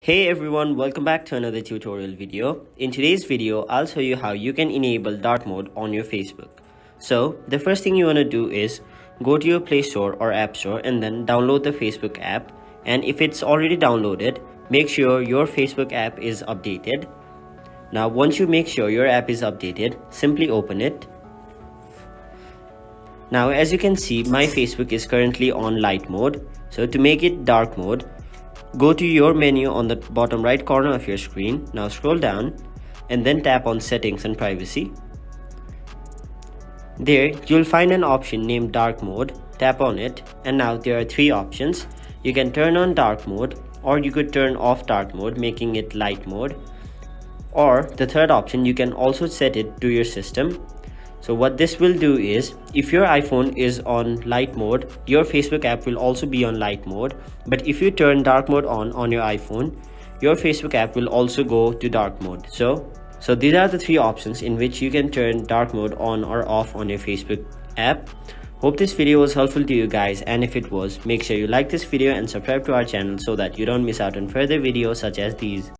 Hey everyone, welcome back to another tutorial video. In today's video, I'll show you how you can enable dark mode on your Facebook. So the first thing you want to do is go to your Play Store or App Store and then download the Facebook app. And if it's already downloaded, make sure your Facebook app is updated. Now once you make sure your app is updated, simply open it. Now as you can see, my Facebook is currently on light mode. So to make it dark mode, go to your menu on the bottom right corner of your screen. Now scroll down and then tap on Settings and Privacy. There you'll find an option named Dark Mode. Tap on it and now there are three options. You can turn on dark mode, or you could turn off dark mode, making it light mode. Or the third option, you can also set it to your system. So what this will do is, if your iPhone is on light mode, your Facebook app will also be on light mode. But if you turn dark mode on your iPhone, your Facebook app will also go to dark mode. So these are the three options in which you can turn dark mode on or off on your Facebook app. Hope this video was helpful to you guys, and if it was, make sure you like this video and subscribe to our channel so that you don't miss out on further videos such as these.